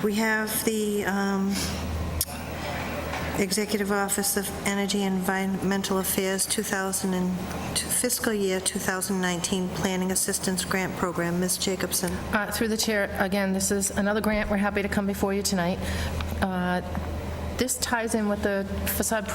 we have the Executive Office of Energy and Environmental Affairs fiscal year 2019 Planning Assistance Grant Program. Ms. Jacobson. Through the chair, again, this is another grant. We're happy to come before you tonight. This ties in with the facade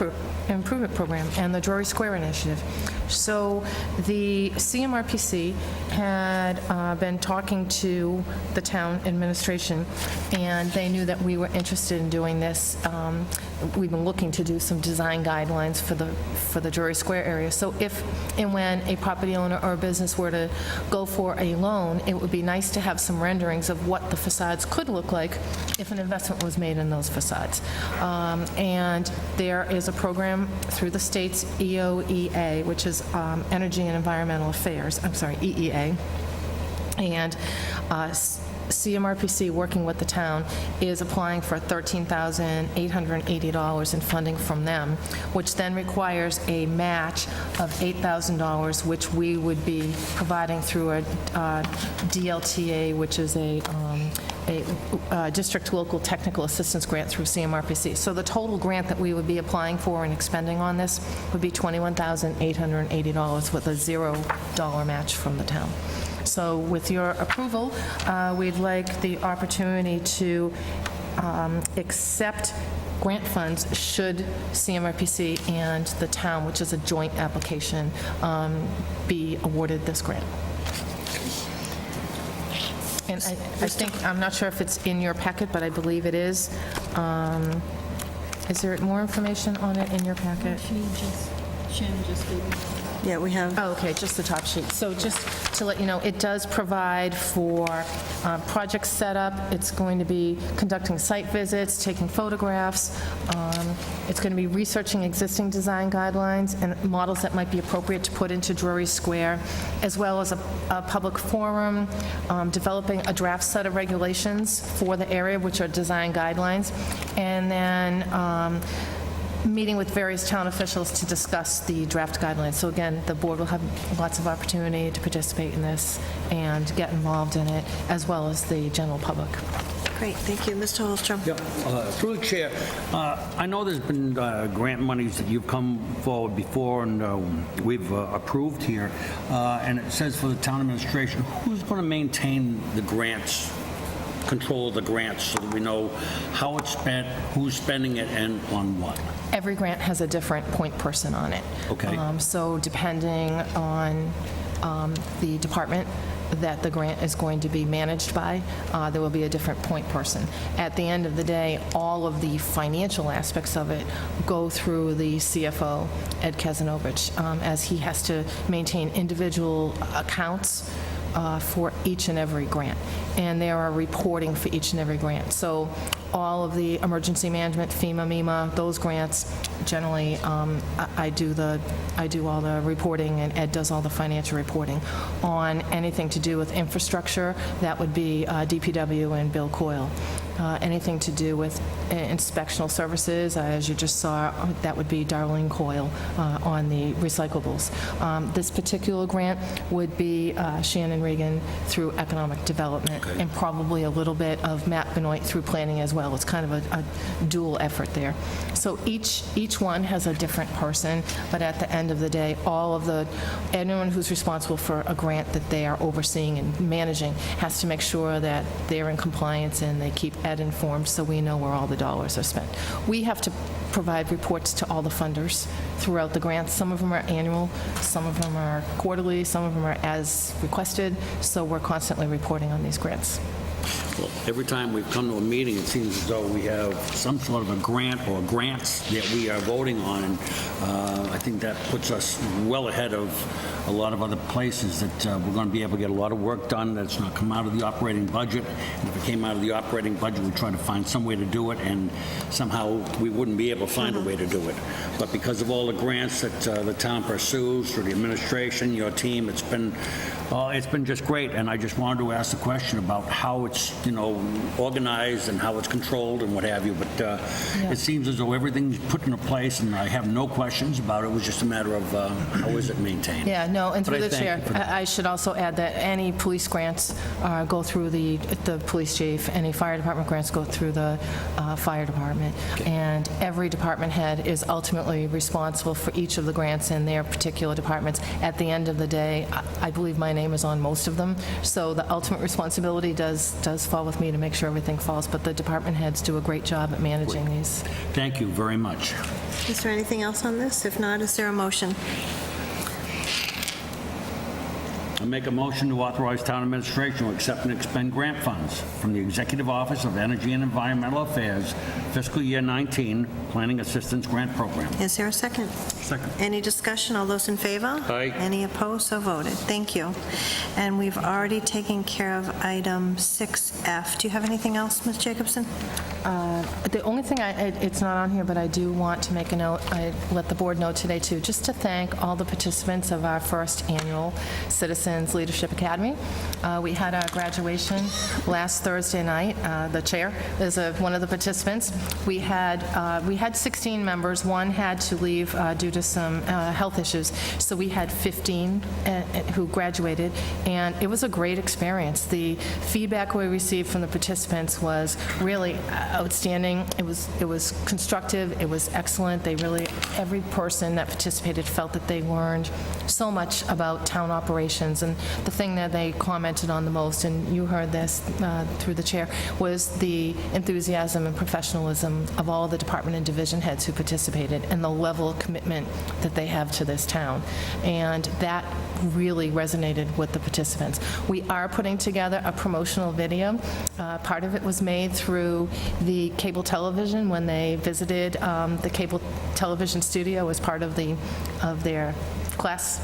improvement program and the Drury Square initiative. So the CMRPC had been talking to the town administration, and they knew that we were interested in doing this. We've been looking to do some design guidelines for the Drury Square area. So if and when a property owner or a business were to go for a loan, it would be nice to have some renderings of what the facades could look like if an investment was made in those facades. And there is a program through the state's EOEA, which is Energy and Environmental Affairs, EEA, and CMRPC, working with the town, is applying for $13,880 in funding from them, which then requires a match of $8,000, which we would be providing through a DLTA, which is a District Local Technical Assistance Grant through CMRPC. So the total grant that we would be applying for and expending on this would be $21,880 with a $0 match from the town. So with your approval, we'd like the opportunity to accept grant funds should CMRPC and the town, which is a joint application, be awarded this grant. And I think, I'm not sure if it's in your packet, but I believe it is. Is there more information on it in your packet? Yeah, we have, Oh, okay, just the top sheet. So just to let you know, it does provide for project setup. It's going to be conducting site visits, taking photographs. It's going to be researching existing design guidelines and models that might be appropriate to put into Drury Square, as well as a public forum, developing a draft set of regulations for the area, which are design guidelines, and then meeting with various town officials to discuss the draft guidelines. So again, the board will have lots of opportunity to participate in this and get involved in it, as well as the general public. great, thank you. Mr. Holstrom? Yep. Through the chair, I know there's been grant monies that you've come forward before and we've approved here, and it says for the town administration, who's going to maintain the grants, control of the grants, so that we know how it's spent, who's spending it, and on what? Every grant has a different point person on it. Okay. So depending on the department that the grant is going to be managed by, there will be a different point person. At the end of the day, all of the financial aspects of it go through the CFO, Ed Kazanovich, as he has to maintain individual accounts for each and every grant, and there are reporting for each and every grant. So all of the emergency management, FEMA, MEMA, those grants, generally, I do all the reporting, and Ed does all the financial reporting. On anything to do with infrastructure, that would be DPW and Bill Coyle. Anything to do with inspectional services, as you just saw, that would be Darlene Coyle on the recyclables. This particular grant would be Shannon Regan through economic development, and probably a little bit of Matt Benoit through planning as well. It's kind of a dual effort there. So each one has a different person, but at the end of the day, anyone who's responsible for a grant that they are overseeing and managing has to make sure that they're in compliance and they keep Ed informed, so we know where all the dollars are spent. We have to provide reports to all the funders throughout the grants. Some of them are annual, some of them are quarterly, some of them are as requested, so we're constantly reporting on these grants. Well, every time we've come to a meeting, it seems as though we have some sort of a grant or grants that we are voting on, and I think that puts us well ahead of a lot of other places that we're going to be able to get a lot of work done that's not come out of the operating budget. And if it came out of the operating budget, we'd try to find some way to do it, and somehow we wouldn't be able to find a way to do it. But because of all the grants that the town pursues through the administration, your team, it's been just great. And I just wanted to ask the question about how it's, organized and how it's controlled and what have you. But it seems as though everything's put into place, and I have no questions about it. It was just a matter of how is it maintained. Yeah, no, and But through I the thank chair, you for that. I should also add that any police grants go through the police chief, any fire department grants go through the fire department, and every department head is ultimately responsible for each of the grants in their particular departments. At the end of the day, I believe my name is on most of them, so the ultimate responsibility does fall with me to make sure everything falls, but the department heads do a great job at managing these. Thank you very much. Is there anything else on this? If not, is there a motion? I make a motion to authorize town administration to accept and expend grant funds from the Executive Office of Energy and Environmental Affairs fiscal year 19 Planning Assistance Grant Program. Is there a second? Second. Any discussion? All those in favor? Aye. Any opposed? So voted. Thank you. And we've already taken care of item 6F. Do you have anything else, Ms. Jacobson? The only thing, it's not on here, but I do want to make a note, I let the board know today too, just to thank all the participants of our first annual Citizens Leadership Academy. We had our graduation last Thursday night. The chair is one of the participants. We had 16 members. One had to leave due to some health issues, so we had 15 who graduated, and it was a great experience. The feedback we received from the participants was really outstanding. It was constructive. It was excellent. Every person that participated felt that they learned so much about town operations, and the thing that they commented on the most, and you heard this through the chair, was the enthusiasm and professionalism of all of the department and division heads who participated, and the level of commitment that they have to this town. And that really resonated with the participants. We are putting together a promotional video. Part of it was made through the cable television when they visited the cable television animation studio as part of their class,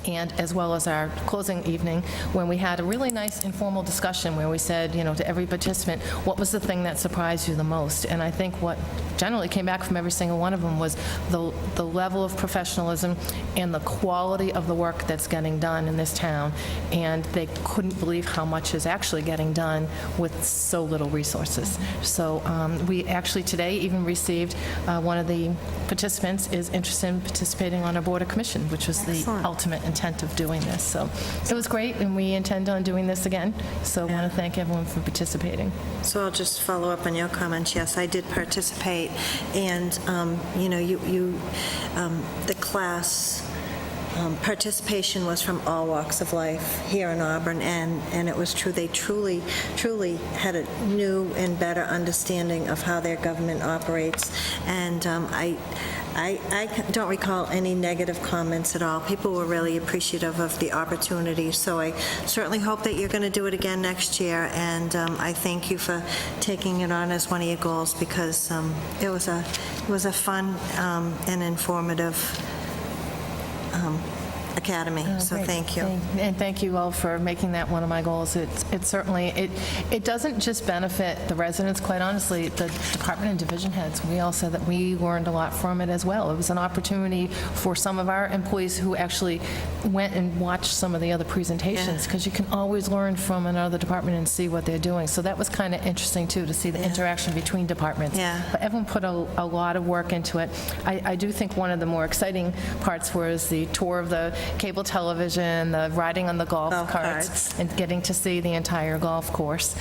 and as well as our closing evening, when we had a really nice informal discussion where we said, to every participant, what was the thing that surprised you the most? And I think what generally came back from every single one of them was the level of professionalism and the quality of the work that's getting done in this town, and they couldn't believe how much is actually getting done with so little resources. So we actually today even received, one of the participants is interested in participating on our Board of Commission, which was the Excellent. ultimate intent of doing this. So it was great, and we intend on doing this again. So I want to thank everyone for participating. So I'll just follow up on your comments. Yes, I did participate, and, the class participation was from all walks of life here in Auburn, and it was true. They truly had a new and better understanding of how their government operates, and I don't recall any negative comments at all. People were really appreciative of the opportunity, so I certainly hope that you're going to do it again next year, and I thank you for taking it on as one of your goals, because it was a fun and informative academy, so Great. thank you. And thank you all for making that one of my goals. It certainly, it doesn't just benefit the residents, quite honestly, the department and division heads. We all said that we learned a lot from it as well. It was an opportunity for some of our employees who actually went and watched some of the other presentations, because you can always learn from another department and see what they're doing. So that was kind of interesting, too, to see the interaction between departments. Yeah. But everyone put a lot of work into it. I do think one of the more exciting parts was the tour of the cable television, the riding on the golf carts, and getting to see the entire golf course.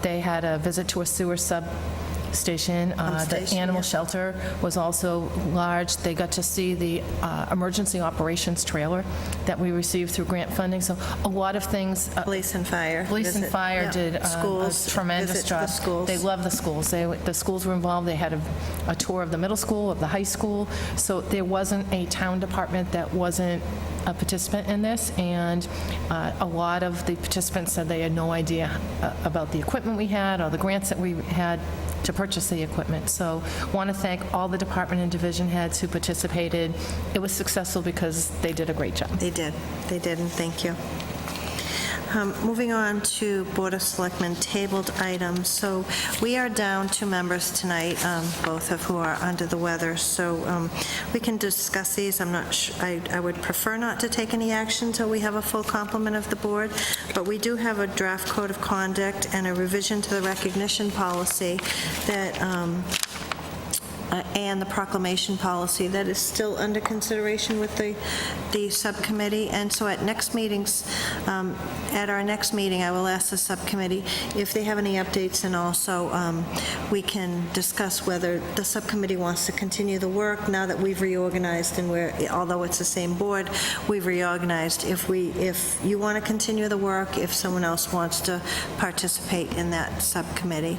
They had a visit to a sewer substation. The animal shelter was also large. They got to see the emergency operations trailer that we received through grant funding. So a lot of things. Police and fire. Police and fire did a tremendous visit job. the schools. They love the schools. The schools were involved. They had a tour of the middle school, of the high school. So there wasn't a town department that wasn't a participant in this, and a lot of the participants said they had no idea about the equipment we had or the grants that we had to purchase the equipment. So want to thank all the department and division heads who participated. It was successful because they did a great job. They did, and thank you. Moving on to Board of Selectmen tabled items. So we are down 2 members tonight, both of who are under the weather. So we can discuss these. I'm not sure, I would prefer not to take any action until we have a full complement of the board. But we do have a draft code of conduct and a revision to the recognition policy that and the proclamation policy that is still under consideration with the subcommittee. And so at our next meeting, I will ask the subcommittee if they have any updates, and also we can discuss whether the subcommittee wants to continue the work now that we've reorganized, and although it's the same board, we've reorganized. If you want to continue the work, if someone else wants to participate in that subcommittee.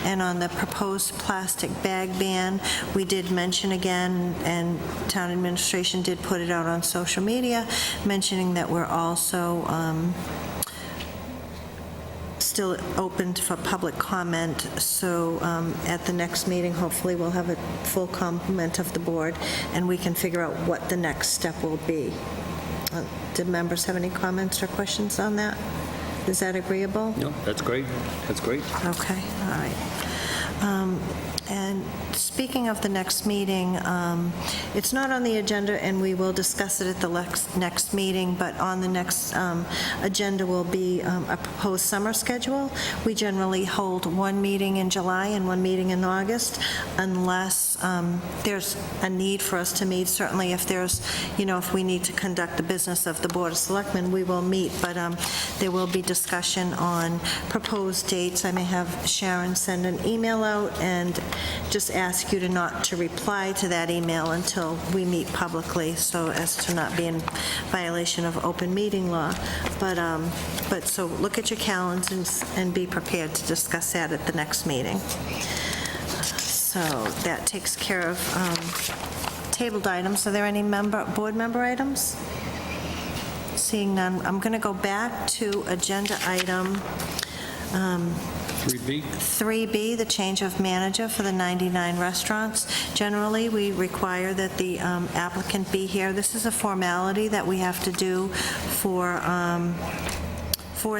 And on the proposed plastic bag ban, we did mention again, and town administration did put it out on social media, mentioning that we're also still open for public comment. So at the next meeting, hopefully we'll have a full complement of the board, and we can figure out what the next step will be. Did members have any comments or questions on that? Is that agreeable? No, that's great. That's great. Okay, all right. And speaking of the next meeting, it's not on the agenda, and we will discuss it at the next meeting, but on the next agenda will be a proposed summer schedule. We generally hold 1 meeting in July and 1 meeting in August, unless there's a need for us to meet. Certainly, if there's, if we need to conduct the business of the Board of Selectmen, we will meet, but there will be discussion on proposed dates. I may have Sharon send an email out and just ask you not to reply to that email until we meet publicly, so as to not be in violation of open meeting law. But so look at your calendars and be prepared to discuss that at the next meeting. So that takes care of tabled items. Are there any board member items? Seeing none, I'm going to go back to agenda item 3B? 3B, the change of manager for the 99 restaurants. Generally, we require that the applicant be here. This is a formality that we have to do for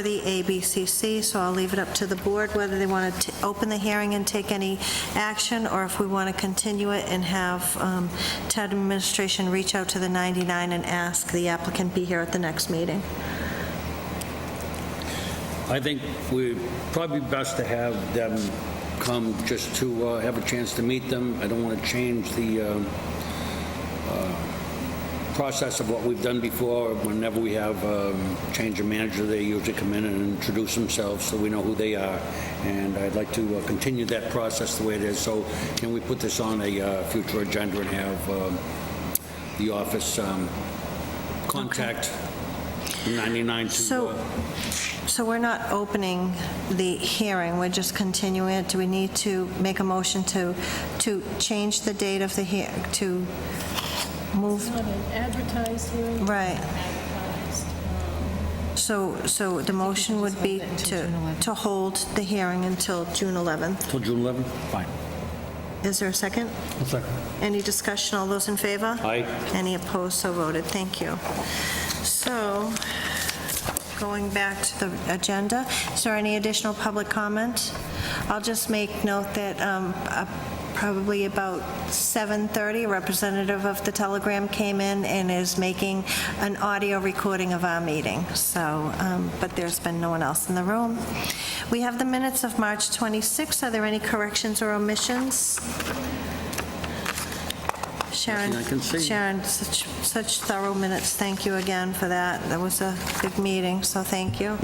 the ABCC, so I'll leave it up to the board whether they want to open the hearing and take any action, or if we want to continue it and have town administration reach out to the 99 and ask the applicant be here at the next meeting. I think we'd probably best to have them come just to have a chance to meet them. I don't want to change the process of what we've done before. Whenever we have change of manager, they usually come in and introduce themselves so we know who they are. And I'd like to continue that process the way it is. So can we put this on a future agenda and have the office contact 99 to... So we're not opening the hearing, we're just continuing it. Do we need to make a motion to change the date of the hearing, to move? It's not an advertised hearing. Right. So the motion would be to hold the hearing until June 11th. Till June 11th? Fine. Is there a second? A second. Any discussion? All those in favor? Aye. Any opposed? So voted. Thank you. So, going back to the agenda, is there any additional public comment? I'll just make note that probably about 7:30, a representative of the Telegram came in and is making an audio recording of our meeting. So, but there's been no one else in the room. We have the minutes of March 26th. Are there any corrections or omissions? Sharon, Nothing I can see. Sharon, such thorough minutes. Thank you again for that. That was a big meeting, so thank you.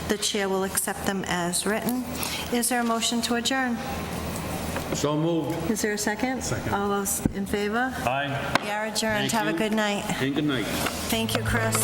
The chair will accept them as written. Is there a motion to adjourn? So moved. Is there a second? Second. All those in favor? Aye. We are adjourned. Thank Have a you. good night. And good night. Thank you, Chris.